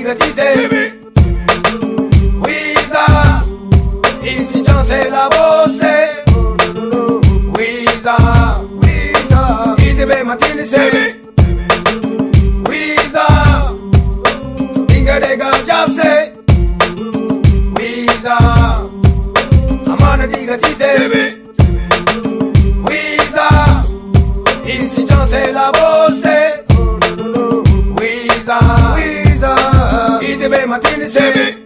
diga si c'est Wiza, insistance et la bosse. Wiza, Wiza, Izebe Martini c'est Wiza, Dinga de Gajase. Wiza, Amana diga si c'est Wiza, insistance et la bosse. Wiza, Wiza, Izebe Martini c'est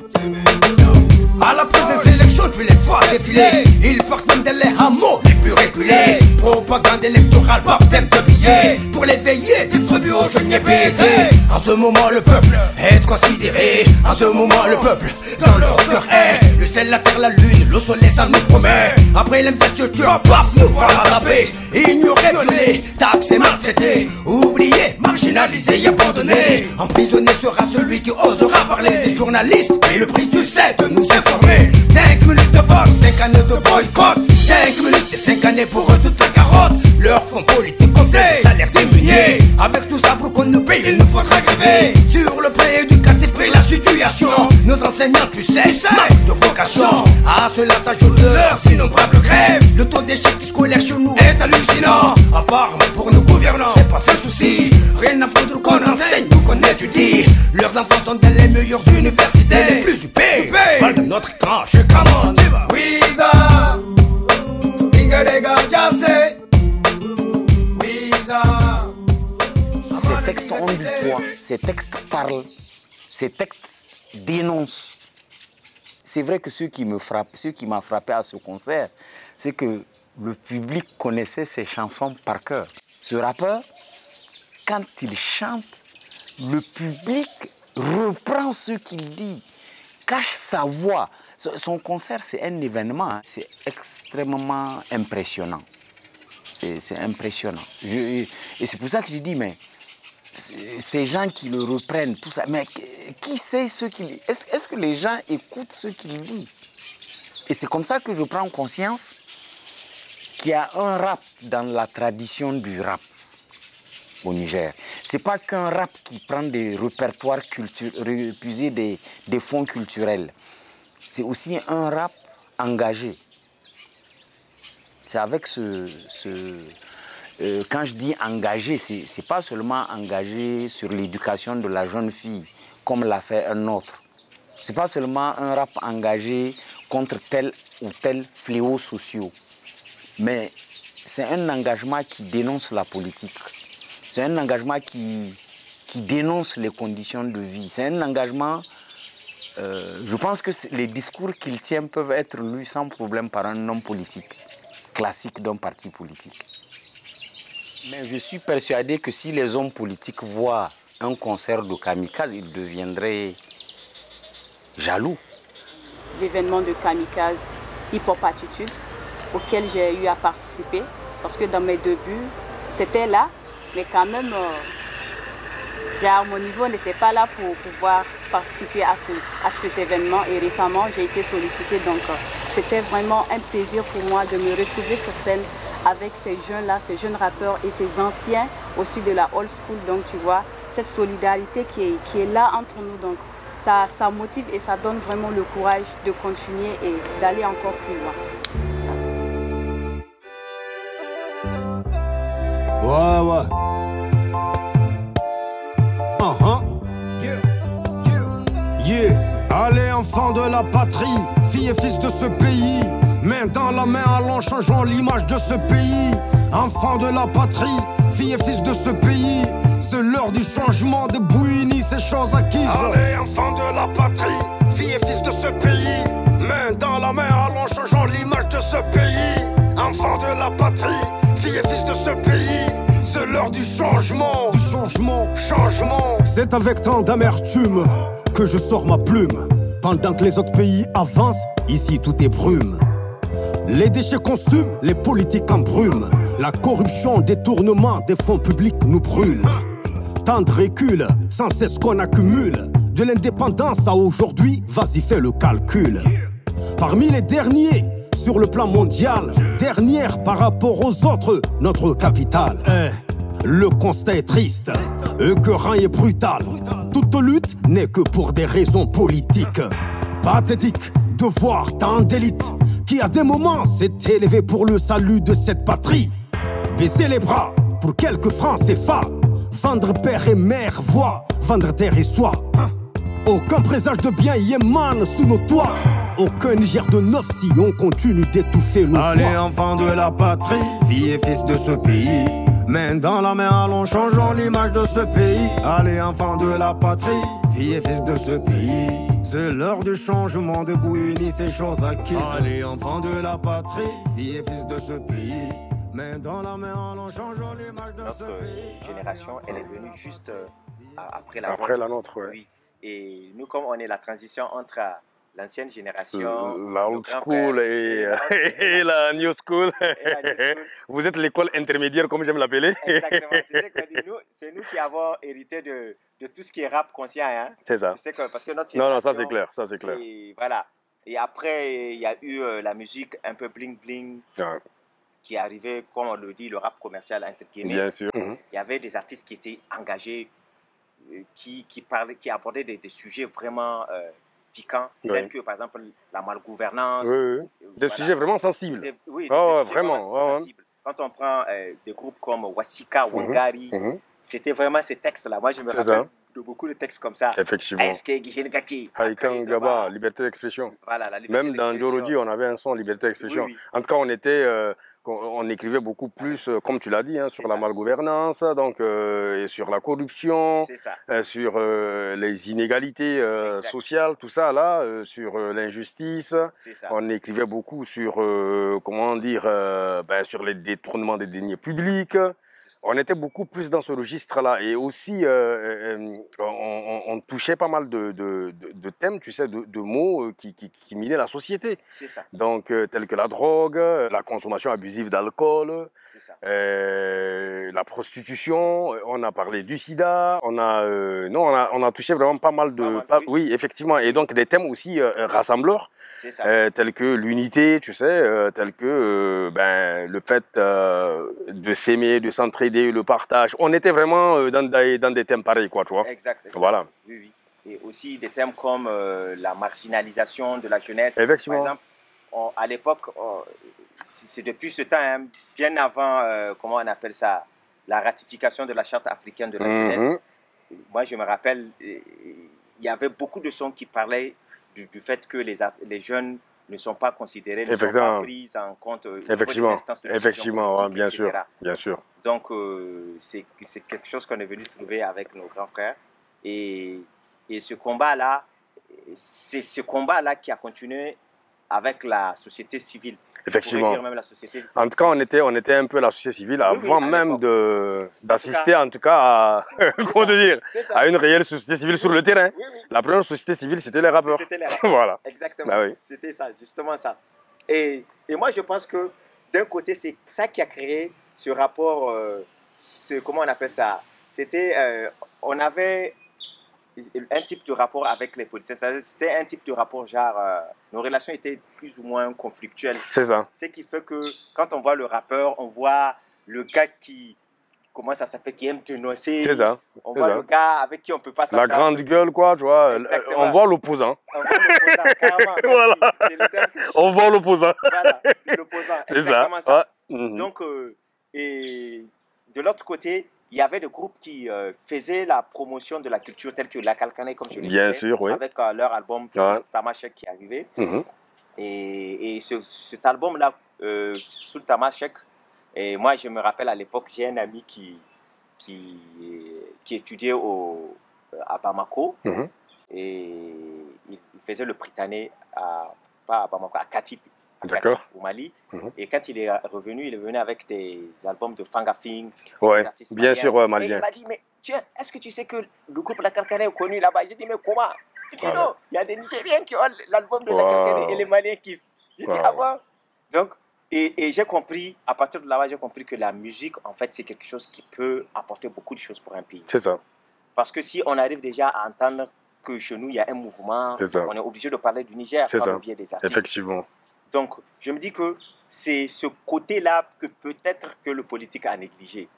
à la place des élections, tu les vois défiler. Ils partent même dans les hameaux les plus reculés. Propagande électorale, baptême de billets pour les veiller, distribuer aux jeunes pétés. En ce moment, le peuple est considéré. En ce moment, le peuple, dans leur cœur est le ciel, la terre, la lune, le soleil, ça nous promet. Après l'investiture, paf, nous voilà zappés. Ignorés, violés, taxés, maltraités. Oubliés, marginalisés et abandonnés. Emprisonné sera celui qui osera parler des journalistes. Et le prix, tu sais, de nous informer. 5 minutes de vol, 5 années de boycott. 5 minutes et 5 années pour eux toute la carotte. Leur fonds politique complet, salaire diminué. Avec tout ça pour qu'on nous paye, il nous faudra gréver. Sur le plan éducatif, pris la situation. Nos enseignants, tu sais, manque de vocation. À cela s'ajoute leurs innombrables grèves. Le taux d'échec scolaire chez nous est hallucinant. Apparemment pour nos gouvernants, c'est pas ce souci. Rien à foutre qu'on enseigne, nous qu'on étudie. Leurs enfants sont dans les meilleures universités, les plus huppées. Parle de notre camp, je commande. Wiza, Dinga de Gajase. Ces textes ont du poids, ces textes parlent, ces textes dénoncent. C'est vrai que ce qui m'a frappé à ce concert, c'est que le public connaissait ses chansons par cœur. Ce rappeur, quand il chante, le public reprend ce qu'il dit, cache sa voix. Son concert, c'est un événement, hein. C'est extrêmement impressionnant. C'est impressionnant. Et c'est pour ça que je dis, mais ces gens qui le reprennent, tout ça, mais qui sait ce qu'il dit? Est-ce que les gens écoutent ce qu'il dit? Et c'est comme ça que je prends conscience qu'il y a un rap dans la tradition du rap au Niger. C'est pas qu'un rap qui prend des répertoires culturels, puiser des fonds culturels. C'est aussi un rap engagé. C'est avec quand je dis engagé, c'est pas seulement engagé sur l'éducation de la jeune fille, comme l'a fait un autre. C'est pas seulement un rap engagé contre tel ou tel fléau sociaux. Mais c'est un engagement qui dénonce la politique. C'est un engagement qui dénonce les conditions de vie. C'est un engagement... je pense que les discours qu'il tient peuvent être lus sans problème par un homme politique, classique d'un parti politique. Mais je suis persuadé que si les hommes politiques voient un concert de Kamikaze, ils deviendraient jaloux. L'événement de Kamikaze Hip Hop Attitude, auquel j'ai eu à participer, parce que dans mes débuts, c'était là, mais quand même, mon niveau n'était pas là pour pouvoir participer à cet événement. Et récemment, j'ai été sollicitée, donc c'était vraiment un plaisir pour moi de me retrouver sur scène avec ces jeunes-là, ces jeunes rappeurs et ces anciens aussi de la old school. Donc tu vois, cette solidarité qui est là entre nous, donc ça motive et ça donne vraiment le courage de continuer et d'aller encore plus loin. Ouais. Yeah. Allez, enfants de la patrie, filles et fils de ce pays, main dans la main, allons changeons l'image de ce pays. Enfants de la patrie, filles et fils de ce pays, c'est l'heure du changement, de Bouini, ces choses acquises. Allez, enfants de la patrie, filles et fils de ce pays, main dans la main, allons changeons l'image de ce pays. Enfants de la patrie, filles et fils de ce pays, c'est l'heure du changement. Changement. C'est avec tant d'amertume que je sors ma plume. Pendant que les autres pays avancent, ici tout est brume. Les déchets consument, les politiques embrument. La corruption, détournement des fonds publics nous brûle. Tant de recul, sans cesse qu'on accumule. De l'indépendance à aujourd'hui, vas-y fais le calcul. Parmi les derniers, sur le plan mondial, dernière par rapport aux autres, notre capitale. Le constat est triste, écœurant et brutal. toute lutte n'est que pour des raisons politiques. Pathétique de voir tant d'élite qui à des moments s'est élevé pour le salut de cette patrie. Baisser les bras pour quelques francs CFA, vendre père et mère, voix, vendre terre et soi. Aucun présage de bien y émane sous nos toits. Aucun Niger de neuf si on continue d'étouffer nos Allez, voix. enfants de la patrie, filles et fils de ce pays, main dans la main, allons changeons l'image de ce pays. Allez, enfants de la patrie, filles et fils de ce pays, c'est l'heure du changement, debout unis, ces choses acquises. Allez, enfants de la patrie, filles et fils de ce pays, main dans la main, allons changeons l'image de ce pays. Notre génération, elle est venue juste après la nôtre, ouais. Oui. Et nous, comme on est la transition entre l'ancienne génération, la old school et la new school. Vous êtes l'école intermédiaire, comme j'aime l'appeler. Exactement. C'est nous qui avons hérité de tout ce qui est rap conscient. Hein. C'est ça. Parce que notre non, ça c'est clair. Ça, c'est clair. Et voilà. Et après, il y a eu la musique un peu bling-bling qui est arrivée, comme on le dit, le rap commercial, entre guillemets. Bien sûr. Il y avait des artistes qui étaient engagés, qui abordaient des sujets vraiment piquants, tels que par exemple la malgouvernance. Des sujets vraiment sensibles. Des sujets vraiment sensibles. Quand on prend des groupes comme Wasika, Wangari, c'était vraiment ces textes-là. Moi, je me rappelle de beaucoup de textes comme ça. Effectivement. Haïkan Gaba, liberté d'expression. Voilà, la liberté même dans Djorodi, on avait un son liberté d'expression. En tout cas, on écrivait beaucoup plus, comme tu l'as dit, hein, sur la malgouvernance, donc, et sur la corruption, sur les inégalités sociales, tout ça, là, sur l'injustice. On écrivait beaucoup sur, comment dire, sur les détournements des deniers publics. On était beaucoup plus dans ce registre-là. Et aussi, on touchait pas mal de thèmes, tu sais, de mots qui minaient la société. Donc, tels que la drogue, la consommation abusive d'alcool, la prostitution, on a parlé du sida, on a touché vraiment pas mal de... Oui, effectivement. Et donc, des thèmes aussi rassembleurs, tels que l'unité, tu sais, tels que le fait de s'aimer, de s'entraider, le partage. On était vraiment dans des thèmes pareils, quoi, tu vois. Exact. Voilà. Oui. Et aussi des thèmes comme la marginalisation de la jeunesse. Effectivement. Par exemple, à l'époque, c'est depuis ce temps, hein, bien avant, comment on appelle ça, la ratification de la Charte africaine de la jeunesse. Moi, je me rappelle, il y avait beaucoup de sons qui parlaient du fait que les jeunes ne sont pas considérés, ne sont pas pris en compte. Effectivement, bien sûr. Donc, c'est quelque chose qu'on est venu trouver avec nos grands frères. Et ce combat-là, c'est ce combat-là qui a continué avec la société civile. Effectivement. Dire même la société... En tout cas, on était un peu la société civile avant même d'assister, en tout cas, à une réelle société civile sur le terrain. La première société civile, c'était les rappeurs. Voilà. Exactement. C'était ça, justement ça. Et moi, je pense que d'un côté, c'est ça qui a créé ce rapport, comment on appelle ça? C'était, on avait un type de rapport avec les policiers. C'était un type de rapport genre, nos relations étaient plus ou moins conflictuelles. C'est ça. Ce qui fait que quand on voit le rappeur, on voit le gars qui, comment ça s'appelle, qui aime dénoncer. C'est ça. On voit le gars avec qui on peut pas s'entendre. La grande gueule, quoi, tu vois. On voit l'opposant. On voit l'opposant, carrément. Voilà. On voit l'opposant. Voilà, l'opposant. C'est ça. Donc, et de l'autre côté, il y avait des groupes qui faisaient la promotion de la culture telle que La Kalkane, comme je le disais. Bien sûr, oui. Avec leur album Tamashek qui est arrivé. Et cet album-là, sous le Tamashek, et moi je me rappelle à l'époque, j'ai un ami qui étudiait à Bamako. Et il faisait le Britannique pas à Bamako, à Kati, au Mali. Et quand il est revenu avec des albums de Fangafing. Ouais, bien sûr, malien. Et il m'a dit, mais tiens, est-ce que tu sais que le groupe La Kalkane est connu là-bas? J'ai dit, mais comment? Il dit, non, il y a des Nigériens qui ont l'album de La Kalkane et les Maliens kiffent. J'ai dit, ah bon? Donc, et j'ai compris, à partir de là-bas, j'ai compris que la musique, en fait, c'est quelque chose qui peut apporter beaucoup de choses pour un pays. C'est ça. Parce que si on arrive déjà à entendre que chez nous, il y a un mouvement, on est obligé de parler du Niger par le biais des artistes. Effectivement. Donc, je me dis que c'est ce côté-là que peut-être que le politique a négligé.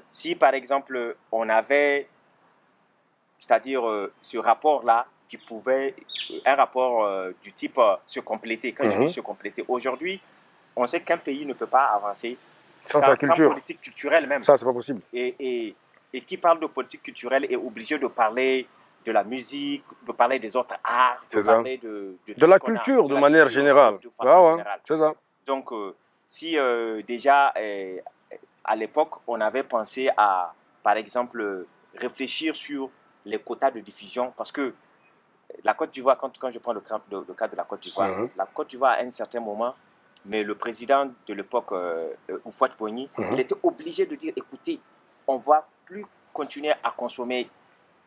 Si, par exemple, on avait c'est-à-dire ce rapport-là qui pouvait, un rapport du type se compléter. Quand je dis se compléter, aujourd'hui, on sait qu'un pays ne peut pas avancer sans sa culture. Sans politique culturelle même. Ça, c'est pas possible. Et qui parle de politique culturelle est obligé de parler de la musique, de parler des autres arts, de parler de la culture de manière générale. C'est ça. Donc, si déjà, à l'époque, on avait pensé à, par exemple, réfléchir sur les quotas de diffusion, parce que la Côte d'Ivoire, quand je prends le cas de la Côte d'Ivoire, la Côte d'Ivoire, à un certain moment, mais le président de l'époque, Houphouët-Boigny, il était obligé de dire, écoutez, on ne va plus continuer à consommer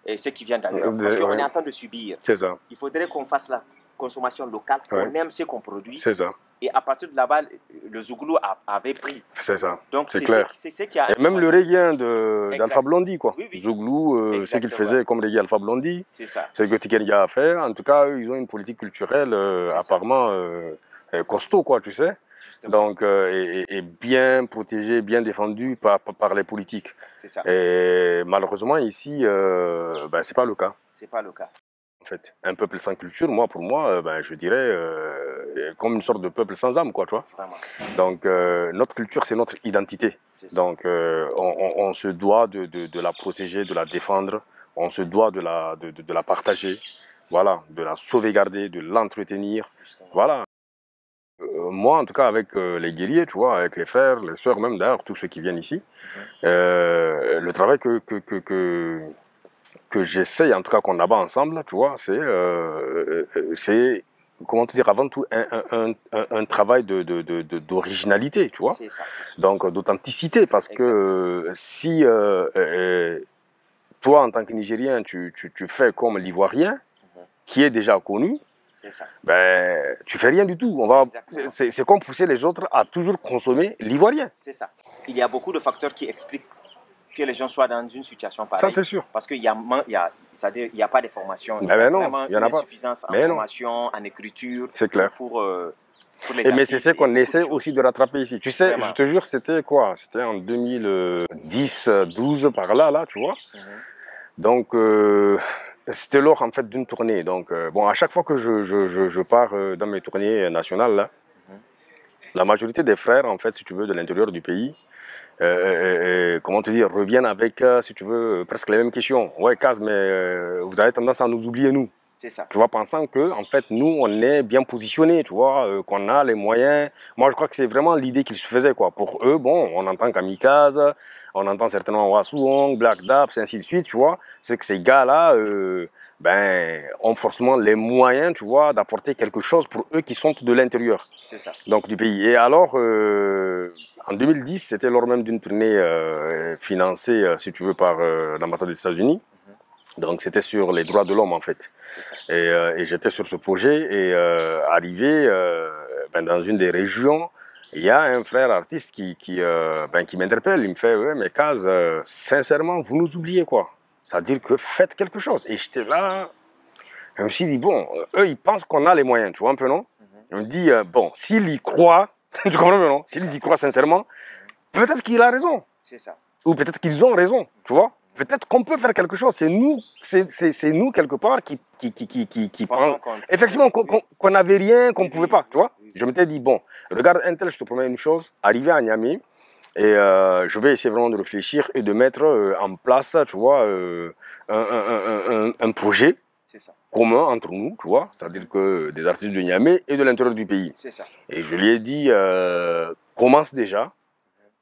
ce qui vient d'ailleurs, parce qu'on est en train de subir. C'est ça. Il faudrait qu'on fasse la consommation locale, qu'on aime ce qu'on produit. C'est ça. Et à partir de là-bas, le Zouglou avait pris. C'est ça. Donc c'est clair. Et même le reggae d'Alpha Blondy, quoi. Oui, oui. Zouglou, ce qu'il faisait comme reggae Alpha Blondy, c'est ça. Ce que Tikenga a fait. En tout cas, eux, ils ont une politique culturelle apparemment costaud, quoi, tu sais. Justement. Donc, et bien protégée, bien défendue par les politiques. C'est ça. Et malheureusement, ici, ben, c'est pas le cas. C'est pas le cas. En fait, un peuple sans culture, pour moi, ben, je dirais comme une sorte de peuple sans âme, quoi, tu vois. Vraiment. Donc, notre culture, c'est notre identité. Donc, on se doit de la protéger, de la défendre. On se doit de la partager, voilà, de la sauvegarder, de l'entretenir, voilà. Moi, en tout cas, avec les guerriers, tu vois, avec les frères, les sœurs, même d'ailleurs, tous ceux qui viennent ici, le travail que j'essaye, en tout cas qu'on abat ensemble, tu vois, c'est comment te dire, avant tout, un travail d'originalité, tu vois. Ça. Donc, d'authenticité, parce que si toi, en tant que Nigérien, tu fais comme l'Ivoirien, qui est déjà connu, ben, tu fais rien du tout. C'est comme pousser les autres à toujours consommer l'ivoirien. C'est ça. Il y a beaucoup de facteurs qui expliquent que les gens soient dans une situation pareille. Ça, c'est sûr. Parce qu'il n'y a pas de formation. Il y a vraiment une insuffisance en formation, en écriture. C'est clair. Pour les mais c'est ce qu'on essaie aussi de rattraper ici. Tu sais, vraiment. Je te jure, c'était quoi? C'était en 2010-12 par là, tu vois. Donc, c'était lors en fait d'une tournée. Donc, bon, à chaque fois que je pars dans mes tournées nationales, là, la majorité des frères, en fait, si tu veux, de l'intérieur du pays, comment te dire, reviennent avec, si tu veux, presque les mêmes questions. Ouais, Kaz, mais vous avez tendance à nous oublier, nous. C'est ça. Tu vois, pensant que, en fait, nous, on est bien positionnés, tu vois, qu'on a les moyens. Moi, je crois que c'est vraiment l'idée qu'ils se faisaient, quoi. Pour eux, bon, on entend Kamikaze, on entend certainement Wasuong, Black Daps, ainsi de suite, tu vois. C'est que ces gars-là, ben, ont forcément les moyens, tu vois, d'apporter quelque chose pour eux qui sont de l'intérieur. C'est ça. Donc, du pays. Et alors, en 2010, c'était lors même d'une tournée financée, si tu veux, par l'ambassade des États-Unis. Donc, c'était sur les droits de l'homme, en fait. Et j'étais sur ce projet et arrivé ben, dans une des régions, il y a un frère artiste qui m'interpelle. Il me fait, ouais, mais Kaz, sincèrement, vous nous oubliez, quoi. C'est-à-dire que faites quelque chose. Et j'étais là, je me suis dit, bon, eux, ils pensent qu'on a les moyens, tu vois un peu, non? Je me dis, bon, s'il y croit, tu comprends, non? S'ils y croient sincèrement, peut-être qu'il a raison. C'est ça. Ou peut-être qu'ils ont raison, tu vois. Peut-être qu'on peut faire quelque chose. C'est nous quelque part qui pensons effectivement qu'on n'avait rien, qu'on ne pouvait pas, tu vois. Je m'étais dit, bon, regarde un tel, je te promets une chose, arriver à Niamey, et je vais essayer vraiment de réfléchir et de mettre en place, tu vois, un projet commun entre nous, tu vois, c'est-à-dire que des artistes de Niamey et de l'intérieur du pays. C'est ça. Et je lui ai dit, commence déjà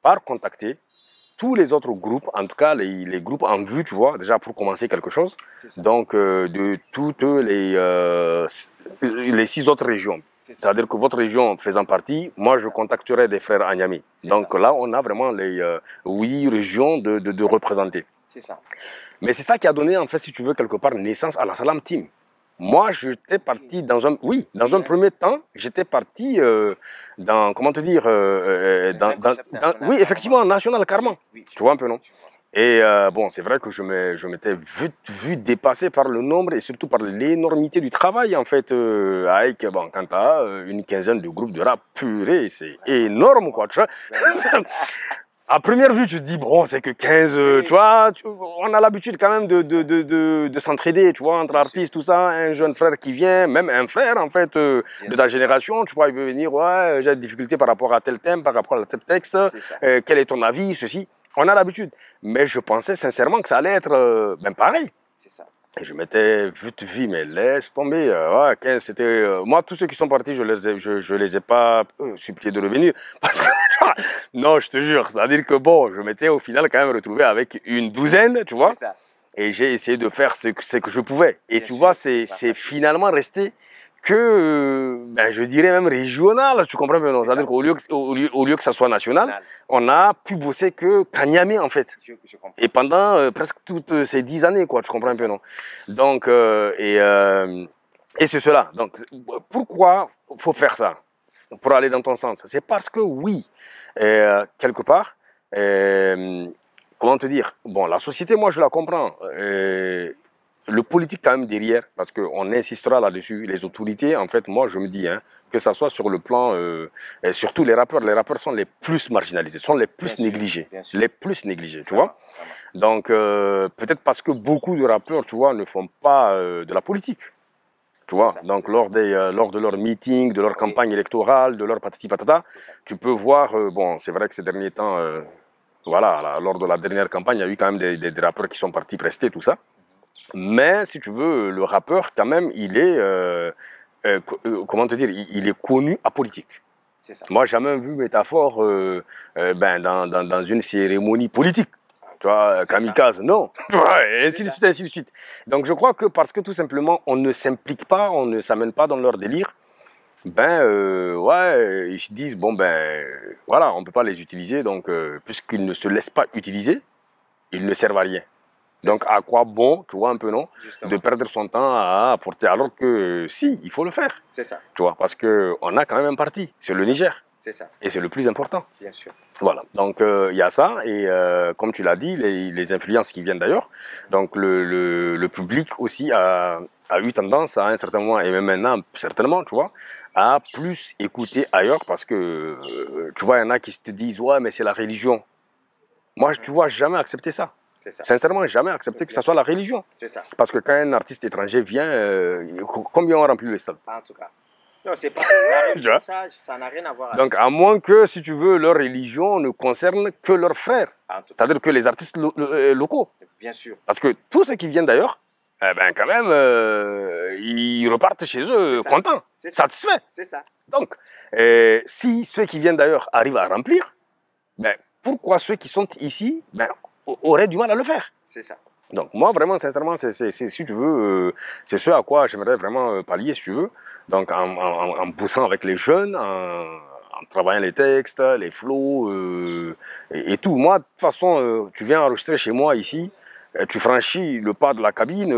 par contacter tous les autres groupes, en tout cas les groupes en vue, tu vois, déjà pour commencer quelque chose. Donc, de toutes les 6 autres régions. C'est-à-dire que votre région faisant partie, moi je contacterai des frères à Niamey. Donc là, on a vraiment les 8 régions de représenter. C'est ça. Mais c'est ça qui a donné, en fait, si tu veux, quelque part, naissance à la Salam Team. Moi, j'étais parti dans un... Oui, dans un premier temps, j'étais parti dans... Comment te dire oui, effectivement, national, carrément. Oui, tu vois un peu, non? Et bon, c'est vrai que je m'étais vu dépasser par le nombre et surtout par l'énormité du travail, en fait, avec, bon, quand tu as une quinzaine de groupes de rap purés, c'est énorme, quoi, tu vois. À première vue, tu te dis, bon, c'est que 15, tu vois, on a l'habitude quand même de s'entraider, tu vois, entre artistes, tout ça, un jeune frère qui vient, même un frère, en fait, de ta génération, tu vois, il peut venir, ouais, j'ai des difficultés par rapport à tel thème, par rapport à tel texte, quel est ton avis, ceci. On a l'habitude. Mais je pensais sincèrement que ça allait être ben pareil. C'est ça. Et je m'étais vu, mais laisse tomber. Ouais, 15, c'était. Moi, tous ceux qui sont partis, je les ai pas suppliés de revenir. Parce que, non, je te jure, c'est-à-dire que bon, je m'étais au final quand même retrouvé avec une douzaine, tu vois. Ça. Et j'ai essayé de faire ce que je pouvais. Et bien tu vois, c'est finalement resté que, ben, je dirais même régional, tu comprends bien, c'est-à-dire qu'au lieu que ça soit national, on a pu bosser qu'à Niamey, en fait. Je comprends. Et pendant presque toutes ces 10 années, quoi, tu comprends un peu, non? Donc, et c'est cela. Donc, pourquoi faut faire ça? Pour aller dans ton sens. C'est parce que, oui, quelque part, comment te dire? Bon, la société, moi, je la comprends. Le politique quand même derrière, parce qu'on insistera là-dessus, les autorités, en fait, moi je me dis, hein, que ça soit sur le plan, surtout les rappeurs sont les plus marginalisés, sont les plus négligés, les plus négligés, tu vois. Donc peut-être parce que beaucoup de rappeurs, tu vois, ne font pas de la politique, tu vois. Donc lors de leurs meetings, de leur campagne électorale, de leur patati patata, tu peux voir, bon, c'est vrai que ces derniers temps, voilà, lors de la dernière campagne, il y a eu quand même des rappeurs qui sont partis prester, tout ça. Mais si tu veux, le rappeur, quand même, il est, comment te dire, il est connu apolitique. Moi, j'ai jamais vu métaphore ben, dans une cérémonie politique. Tu vois, kamikaze, non. Et ainsi de suite, ainsi de suite. Donc, je crois que parce que tout simplement, on ne s'implique pas, on ne s'amène pas dans leur délire, ben, ouais, ils se disent, bon, ben, voilà, on ne peut pas les utiliser, donc, puisqu'ils ne se laissent pas utiliser, ils ne servent à rien. Donc, à quoi bon, tu vois un peu, non? Justement. De perdre son temps à apporter, alors que si, il faut le faire. C'est ça. Tu vois, parce qu'on a quand même un parti, c'est le Niger. C'est ça. Et c'est le plus important. Bien sûr. Voilà, donc il y a ça, et comme tu l'as dit, les influences qui viennent d'ailleurs. Donc, le public aussi a eu tendance à un certain moment, et même maintenant, certainement, tu vois, à plus écouter ailleurs, parce que, tu vois, il y en a qui te disent, ouais, mais c'est la religion. Moi, tu vois, jamais accepté ça. Sincèrement, jamais accepté que ça soit la religion. Ça. Parce que quand un artiste étranger vient, combien on remplit le stade? En tout cas. Non, c'est pas la religion, ça n'a rien à voir avec. Donc, à moins que, si tu veux, leur religion ne concerne que leurs frères. C'est-à-dire que les artistes locaux. Bien sûr. Parce que tous ceux qui viennent d'ailleurs, eh ben, quand même, ils repartent chez eux contents, satisfaits. C'est ça. Donc, si ceux qui viennent d'ailleurs arrivent à remplir, ben, pourquoi ceux qui sont ici, ben, aurait du mal à le faire. C'est ça. Donc moi vraiment sincèrement, si tu veux, c'est ce à quoi j'aimerais vraiment pallier si tu veux. Donc en bossant avec les jeunes, en travaillant les textes, les flows et tout. Moi de toute façon, tu viens enregistrer chez moi ici, tu franchis le pas de la cabine,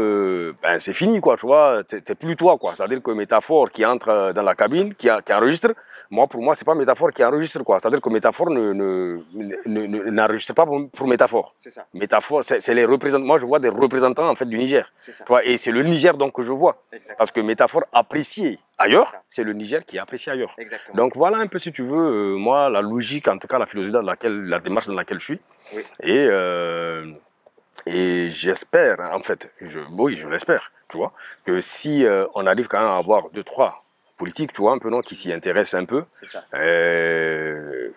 ben c'est fini quoi, tu vois, t'es plus toi quoi. C'est-à-dire que Métaphore qui entre dans la cabine, qui enregistre, pour moi c'est pas Métaphore qui enregistre quoi. C'est-à-dire que Métaphore n'enregistre pas pour Métaphore. C'est ça. Métaphore, c'est les représentants. Moi je vois des représentants en fait du Niger. Tu vois, et c'est le Niger donc que je vois. Exactement. Parce que Métaphore apprécié ailleurs, c'est le Niger qui est apprécié ailleurs. Exactement. Donc voilà un peu si tu veux, moi la logique, en tout cas la philosophie dans laquelle, la démarche dans laquelle je suis. Oui. Et j'espère, en fait, oui, je l'espère, tu vois, que si on arrive quand même à avoir 2-3 politiques, tu vois, un peu, non, qui s'y intéressent un peu, le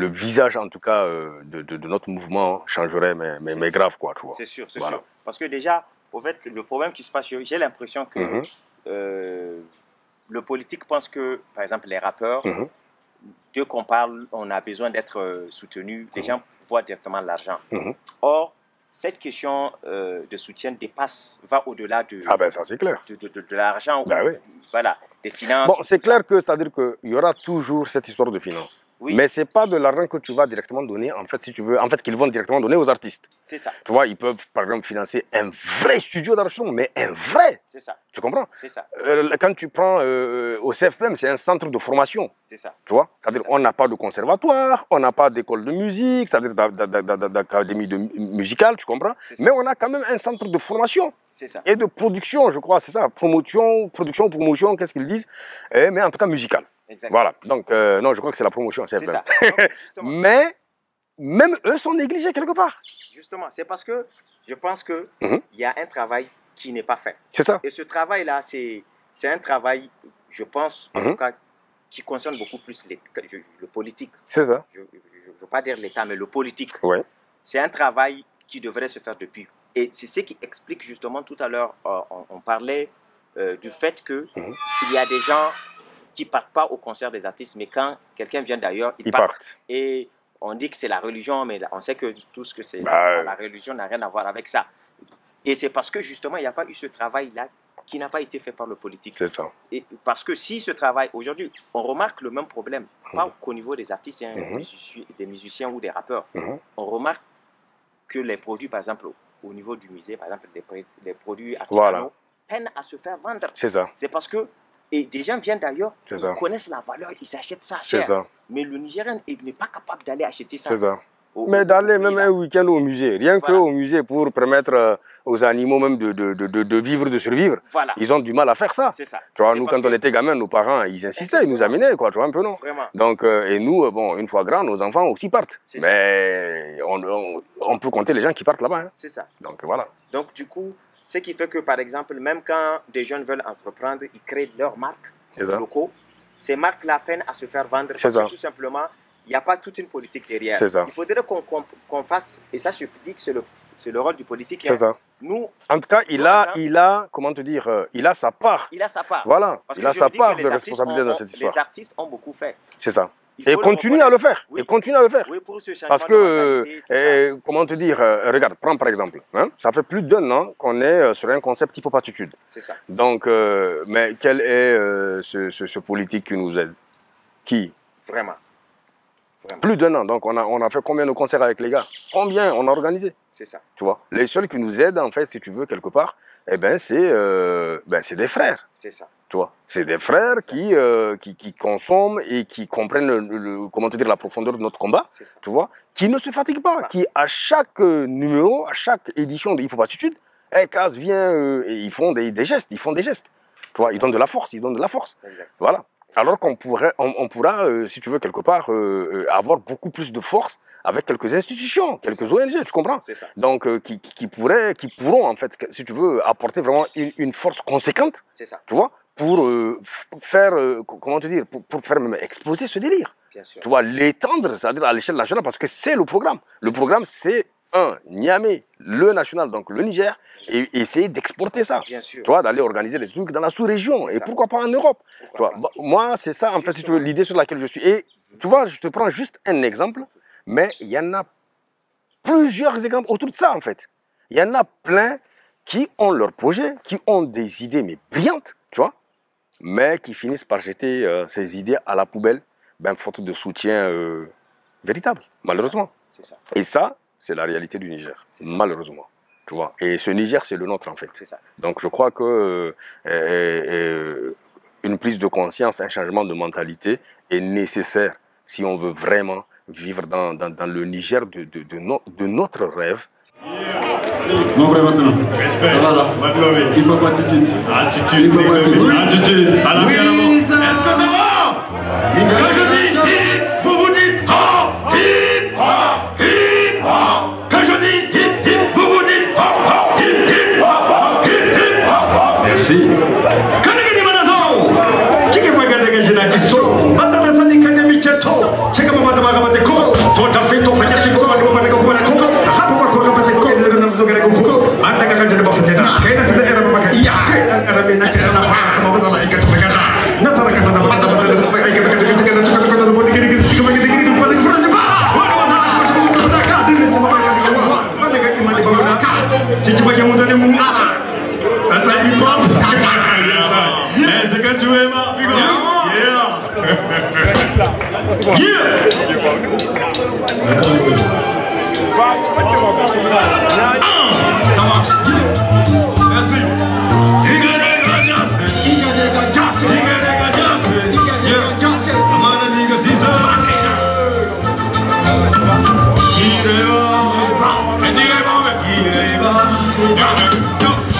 visage, en tout cas, de notre mouvement changerait, mais grave, quoi, tu vois. C'est sûr, c'est sûr. Parce que déjà, au fait, le problème qui se passe, j'ai l'impression que le politique pense que, par exemple, les rappeurs, dès qu'on parle, on a besoin d'être soutenu, les gens voient directement l'argent. Or, cette question de soutien va au-delà de... Ah ben ça c'est clair. De l'argent, ben oui. Voilà, des finances. Bon, c'est clair que, c'est-à-dire qu'il y aura toujours cette histoire de finances. Oui. Mais ce n'est pas de l'argent que tu vas directement donner, en fait, si tu veux, en fait, qu'ils vont directement donner aux artistes. C'est ça. Tu vois, ils peuvent, par exemple, financer un vrai studio d'argent, mais un vrai. C'est ça. Tu comprends? C'est ça. Quand tu prends au CFM, c'est un centre de formation. C'est ça. Tu vois? C'est-à-dire on n'a pas de conservatoire, on n'a pas d'école de musique, c'est-à-dire d'académie musicale, tu comprends? Mais on a quand même un centre de formation. C'est ça. Et de production, je crois, c'est ça. Production, promotion, qu'est-ce qu'ils disent? Mais en tout cas, musicale. Exactement. Voilà. Donc, non, je crois que c'est la promotion, c'est ça. Mais même eux sont négligés quelque part. Justement, c'est parce que je pense qu'il y a un travail qui n'est pas fait. C'est ça. Et ce travail-là, c'est un travail, je pense, en tout cas, qui concerne beaucoup plus le politique. C'est ça. Je ne veux pas dire l'État, mais le politique. Ouais. C'est un travail qui devrait se faire depuis. Et c'est ce qui explique justement tout à l'heure, on parlait du fait qu'il y a des gens qui ne partent pas au concert des artistes, mais quand quelqu'un vient d'ailleurs, ils partent. Et on dit que c'est la religion, mais on sait que tout ce que c'est la religion n'a rien à voir avec ça. Et c'est parce que justement, il n'y a pas eu ce travail-là qui n'a pas été fait par le politique. C'est ça. Et parce que si ce travail, aujourd'hui, on remarque le même problème, pas qu'au niveau des artistes, des musiciens ou des rappeurs. On remarque que les produits, par exemple, au niveau du musée, par exemple, les produits artisanaux, peinent à se faire vendre. C'est ça. C'est parce que des gens viennent d'ailleurs, ils connaissent la valeur, ils achètent ça cher. Ça. Mais le Nigérien n'est pas capable d'aller acheter ça. C'est ça. Mais d'aller même un week-end au musée, rien qu'au musée pour permettre aux animaux même de vivre, de survivre, ils ont du mal à faire ça. C'est ça. Tu vois, nous, quand on était gamins, nos parents, ils insistaient, ils nous amenaient, quoi, tu vois, un peu, non? Vraiment. Donc, et nous, bon, une fois grands, nos enfants aussi partent. Mais on peut compter les gens qui partent là-bas. Hein. C'est ça. Donc, voilà. Donc, du coup, ce qui fait que, par exemple, même quand des jeunes veulent entreprendre, ils créent leurs marques locaux. Ces marques-là peinent à se faire vendre parce que tout simplement, il n'y a pas toute une politique derrière. Ça. Il faudrait qu'on fasse, et ça je dis que c'est le rôle du politique. C'est ça. Nous, en tout cas, il a, comment te dire, il a sa part. Il a sa part. Voilà, il a sa part de responsabilité dans cette histoire. Les artistes ont beaucoup fait. C'est ça. Et continue à le faire. Oui. Et continue à le faire. Oui, pour ce changement. Parce que, comment te dire, regarde, prends par exemple, hein, ça fait plus d'1 an qu'on est sur un concept hypopatitude. C'est ça. Donc, mais quel est ce politique qui nous aide? Qui? Vraiment. Plus d'1 an. Donc, on a fait combien de concerts avec les gars? Combien on a organisé? C'est ça. Tu vois, les seuls qui nous aident, en fait, si tu veux, quelque part, eh ben, c'est des frères. C'est ça. Tu vois, c'est des frères qui consomment et qui comprennent comment te dire, la profondeur de notre combat, tu vois, qui ne se fatiguent pas, qui à chaque numéro, à chaque édition de Hip Hop Attitude, Kaz vient et ils font des gestes, tu vois, ils donnent de la force, Exactement. Voilà. Alors qu'on pourra, si tu veux, quelque part, avoir beaucoup plus de force avec quelques institutions, quelques ONG, tu comprends? Ça. Donc, qui pourront, en fait, si tu veux, apporter vraiment une force conséquente, ça. Tu vois, pour faire, comment te dire, pour faire même exploser ce délire. Bien sûr. Tu vois, l'étendre, c'est-à-dire à l'échelle nationale, parce que c'est le programme. Le programme, c'est Niamey, le national, donc le Niger, et essayer d'exporter ça. Bien sûr. Tu vois, d'aller organiser des trucs dans la sous-région, et pourquoi pas en Europe. Tu vois, moi, c'est ça, en fait, si tu veux, l'idée sur laquelle je suis. Et tu vois, je te prends juste un exemple, mais il y en a plusieurs exemples autour de ça, en fait. Il y en a plein qui ont leurs projets, qui ont des idées, mais brillantes, tu vois, mais qui finissent par jeter ces idées à la poubelle, ben, faute de soutien véritable, malheureusement. C'est ça. Et ça, c'est la réalité du Niger, malheureusement. Tu vois. Et ce Niger, c'est le nôtre, en fait. C'est ça. Donc, je crois que une prise de conscience, un changement de mentalité est nécessaire si on veut vraiment vivre dans le Niger de notre rêve. Mon frère maintenant, ça va là? Il faut pas attitude. Attitude. À la oui, ça. Est-ce que ça va? Quand je dis hip, vous vous dites hop, hip, hop, hip, hop. Quand je dis hip, hip, vous vous dites hop, hop, hip, hip, hop, hip, hip, hop. Merci. Quand je dis manazo, tu peux regarder que je n'ai pas so. Attends, ça dit que je m'y jette trop. C'est comme moi, je vais te coco. Toi, t'as fait ton fait, tu vas me demander comment on a coco.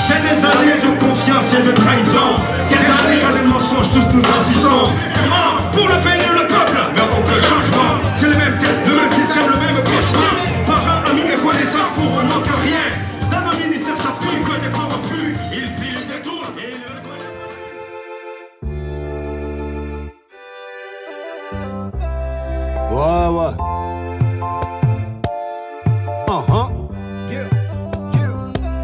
C'est des années de confiance et de trahison, des années quand les mensonges tous nous assistons. Pour le pays et le peuple, mais pour le changement, c'est le même thème, le même système, le même cauchemar. Ouais.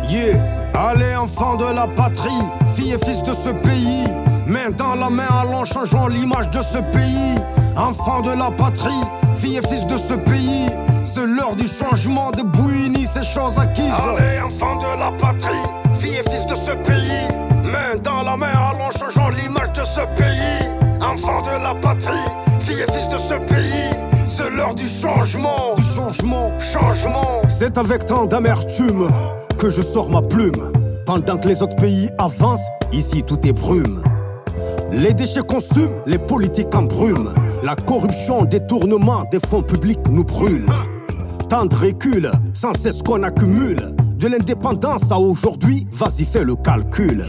Yeah. Allez, enfants de la patrie, filles et fils de ce pays, main dans la main, allons changeons l'image de ce pays. Enfants de la patrie, filles et fils de ce pays, c'est l'heure du changement de Bouini, ces choses acquises. Allez, enfants de la patrie, filles et fils de ce pays, main dans la main, allons changeons l'image de ce pays. Enfants de la patrie, filles et fils de ce pays, c'est l'heure du changement. Changement. C'est avec tant d'amertume que je sors ma plume. Pendant que les autres pays avancent, ici tout est brume. Les déchets consument, les politiques embrument. La corruption, détournement des fonds publics nous brûle. Tant de recul, sans cesse qu'on accumule. De l'indépendance à aujourd'hui, vas-y fais le calcul.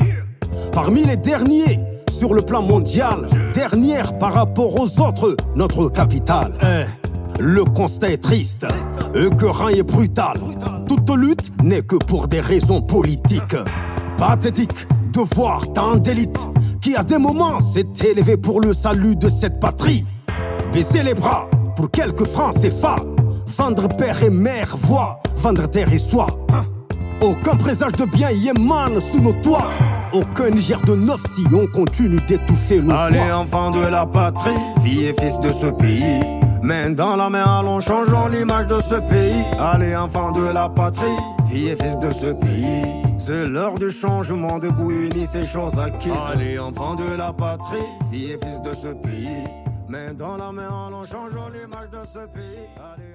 Parmi les derniers, sur le plan mondial, dernière par rapport aux autres, notre capitale. Le constat est triste, écœurant et brutal. Toute lutte n'est que pour des raisons politiques. Pathétique de voir tant d'élites qui à des moments s'est élevé pour le salut de cette patrie. Baisser les bras pour quelques francs CFA, vendre père et mère, voix, vendre terre et soi. Aucun présage de bien y émane sous nos toits. Aucun Niger de neuf si on continue d'étouffer nos voix. Allez, enfants de la patrie, filles et fils de ce pays, main dans la main, allons changeons l'image de ce pays. Allez, enfants de la patrie, filles et fils de ce pays, c'est l'heure du changement de Bouini, ces choses acquises. Allez, enfants de la patrie, filles et fils de ce pays, main dans la main, allons changeons l'image de ce pays. Allez,